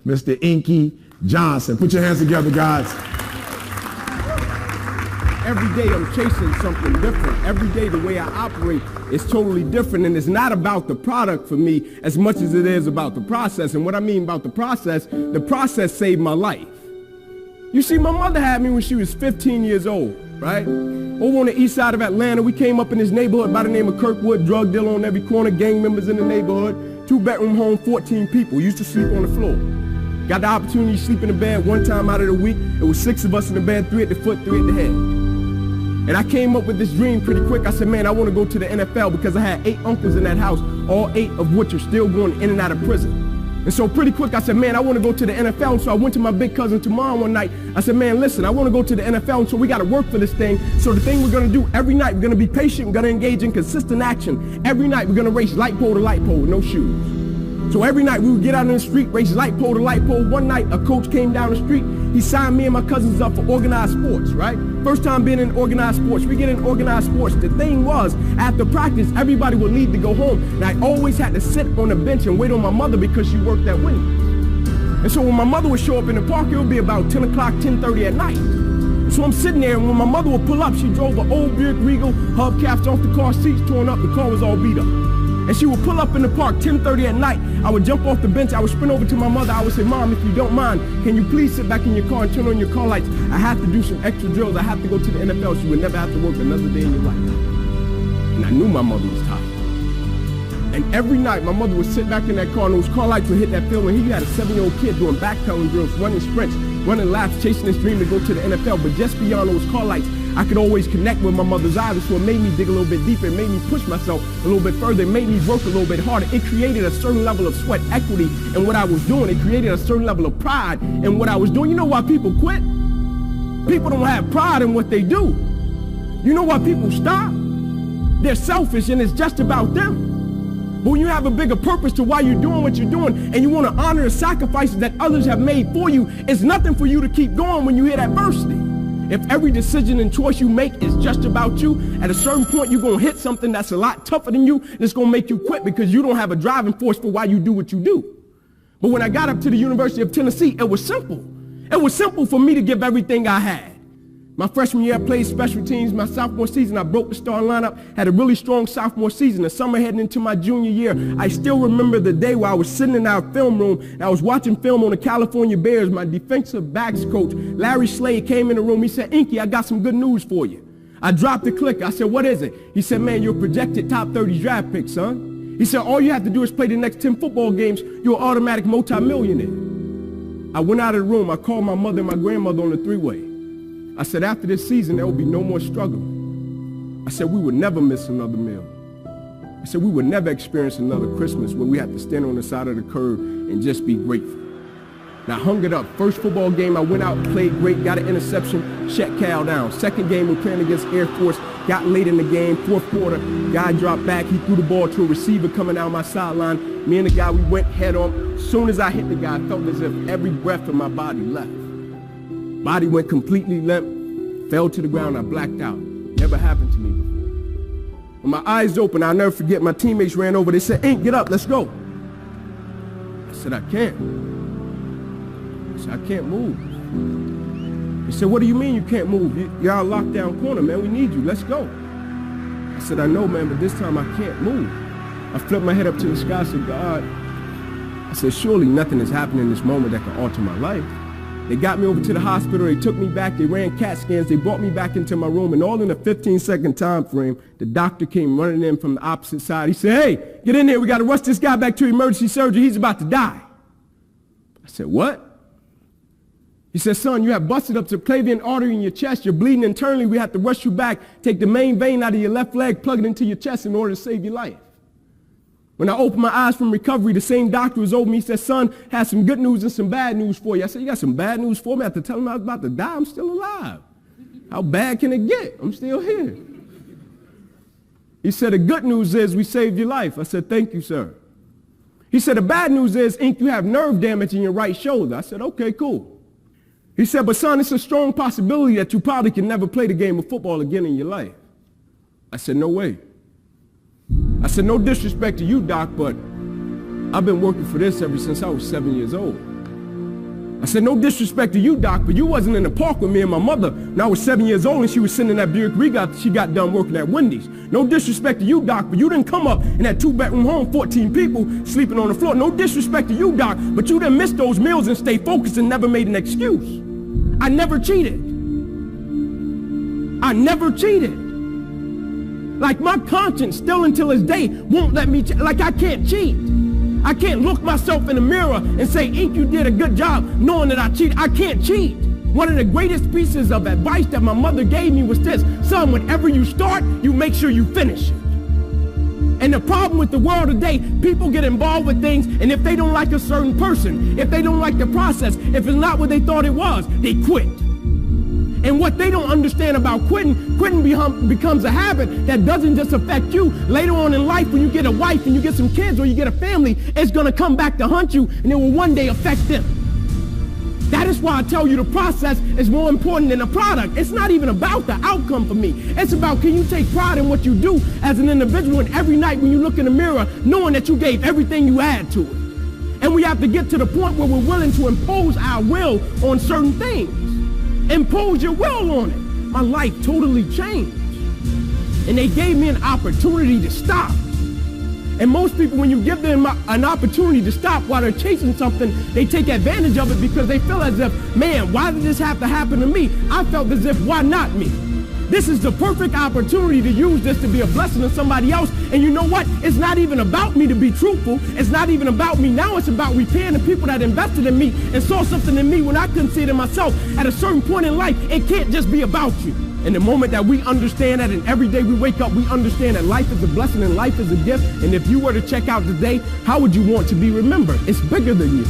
Mr. Inky Johnson. Put your hands together, guys. Every day I'm chasing something different. Every day the way I operate is totally different, and it's not about the product for me as much as it is about the process. And what I mean about the process saved my life. You see, my mother had me when she was 15 years old, right? Over on the east side of Atlanta, we came up in this neighborhood by the name of Kirkwood, drug dealer on every corner, gang members in the neighborhood, 2-bedroom home, 14 people, used to sleep on the floor. Got the opportunity to sleep in the bed one time out of the week. It was 6 of us in the bed, 3 at the foot, 3 at the head. And I came up with this dream pretty quick. I said, man, I want to go to the NFL because I had 8 uncles in that house, all 8 of which are still going in and out of prison. And so pretty quick, I said, man, I want to go to the NFL. And so I went to my big cousin tomorrow one night. I said, man, listen, I want to go to the NFL. And so we got to work for this thing. So the thing we're going to do every night, we're going to be patient. We're going to engage in consistent action. Every night, we're going to race light pole to light pole with no shoes. So every night we would get out in the street, race light pole to light pole. One night a coach came down the street. He signed me and my cousins up for organized sports, right? First time being in organized sports. We get in organized sports. The thing was, after practice, everybody would leave to go home. And I always had to sit on the bench and wait on my mother because she worked at Wendy's. And so when my mother would show up in the park, it would be about 10 o'clock, 10:30 at night. So I'm sitting there, and when my mother would pull up, she drove an old Buick Regal, hubcaps off the car, seats torn up, the car was all beat up. And she would pull up in the park 10:30 at night. I would jump off the bench. I would sprint over to my mother. I would say, Mom, if you don't mind, can you please sit back in your car and turn on your car lights? I have to do some extra drills. I have to go to the NFL. So you would never have to work another day in your life. And I knew my mother was tired. And every night, my mother would sit back in that car, and those car lights would hit that field. And he had a 7-year-old kid doing backpedaling drills, running sprints, running laps, chasing his dream to go to the NFL. But just beyond those car lights, I could always connect with my mother's eyes, so it made me dig a little bit deeper. It made me push myself a little bit further. It made me work a little bit harder. It created a certain level of sweat equity in what I was doing. It created a certain level of pride in what I was doing. You know why people quit? People don't have pride in what they do. You know why people stop? They're selfish, and it's just about them. But when you have a bigger purpose to why you're doing what you're doing, and you want to honor the sacrifices that others have made for you, it's nothing for you to keep going when you hit adversity. If every decision and choice you make is just about you, at a certain point you're going to hit something that's a lot tougher than you, and it's going to make you quit because you don't have a driving force for why you do what you do. But when I got up to the University of Tennessee, it was simple. It was simple for me to give everything I had. My freshman year, I played special teams. My sophomore season, I broke the starting lineup, had a really strong sophomore season. The summer heading into my junior year, I still remember the day where I was sitting in our film room, and I was watching film on the California Bears. My defensive backs coach, Larry Slade, came in the room. He said, Inky, I got some good news for you. I dropped the clicker. I said, what is it? He said, man, you're a projected top 30 draft pick, son. He said, all you have to do is play the next 10 football games. You're an automatic multimillionaire. I went out of the room. I called my mother and my grandmother on the three-way. I said, after this season, there will be no more struggle. I said, we would never miss another meal. I said, we would never experience another Christmas where we have to stand on the side of the curb and just be grateful. And I hung it up. First football game, I went out, played great, got an interception, shut Cal down. Second game, we're playing against Air Force, got late in the game, fourth quarter, guy dropped back, he threw the ball to a receiver coming out my sideline. Me and the guy, we went head on. As soon as I hit the guy, I felt as if every breath of my body left. Body went completely limp, fell to the ground, I blacked out. Never happened to me before. When my eyes opened, I'll never forget, my teammates ran over, they said, Ink, get up, let's go. I said, I can't. I said, I can't move. They said, what do you mean you can't move? You're our lockdown corner, man, we need you, let's go. I said, I know, man, but this time I can't move. I flipped my head up to the sky, I said, God, I said, surely nothing has happened in this moment that can alter my life. They got me over to the hospital, they took me back, they ran CAT scans, they brought me back into my room, and all in a 15-second time frame, the doctor came running in from the opposite side. He said, hey, get in there, we got to rush this guy back to emergency surgery, he's about to die. I said, what? He said, son, you have busted up subclavian artery in your chest, you're bleeding internally, we have to rush you back, take the main vein out of your left leg, plug it into your chest in order to save your life. When I opened my eyes from recovery, the same doctor was over me. He said, son, has some good news and some bad news for you. I said, you got some bad news for me? After telling him I was about to die, I'm still alive. How bad can it get? I'm still here. He said, the good news is we saved your life. I said, thank you, sir. He said, the bad news is, Ink, you have nerve damage in your right shoulder. I said, okay, cool. He said, but son, it's a strong possibility that you probably can never play the game of football again in your life. I said, no way. I said, no disrespect to you, Doc, but I've been working for this ever since I was 7 years old. I said, no disrespect to you, Doc, but you wasn't in the park with me and my mother when I was 7 years old and she was sitting in that Buick Regal. She got done working at Wendy's. No disrespect to you, Doc, but you didn't come up in that 2-bedroom home, 14 people sleeping on the floor. No disrespect to you, Doc, but you didn't miss those meals and stay focused and never made an excuse. I never cheated. I never cheated. Like my conscience still until this day won't let me, like I can't cheat. I can't look myself in the mirror and say, Ink, you did a good job knowing that I cheated. I can't cheat. One of the greatest pieces of advice that my mother gave me was this: son, whenever you start, you make sure you finish it. And the problem with the world today, people get involved with things, and if they don't like a certain person, if they don't like the process, if it's not what they thought it was, they quit. And what they don't understand about quitting becomes a habit that doesn't just affect you. Later on in life, when you get a wife and you get some kids or you get a family, it's going to come back to hunt you, and it will one day affect them. That is why I tell you the process is more important than the product. It's not even about the outcome for me. It's about, can you take pride in what you do as an individual, and every night when you look in the mirror, knowing that you gave everything you had to it. And we have to get to the point where we're willing to impose our will on certain things. Impose your will on it. My life totally changed. And they gave me an opportunity to stop. And most people, when you give them an opportunity to stop while they're chasing something, they take advantage of it because they feel as if, man, why did this have to happen to me? I felt as if, why not me? This is the perfect opportunity to use this to be a blessing to somebody else. And you know what? It's not even about me to be truthful. It's not even about me. Now it's about repaying the people that invested in me and saw something in me when I couldn't see it in myself. At a certain point in life, it can't just be about you. And the moment that we understand that, and every day we wake up, we understand that life is a blessing and life is a gift. And if you were to check out today, how would you want to be remembered? It's bigger than you.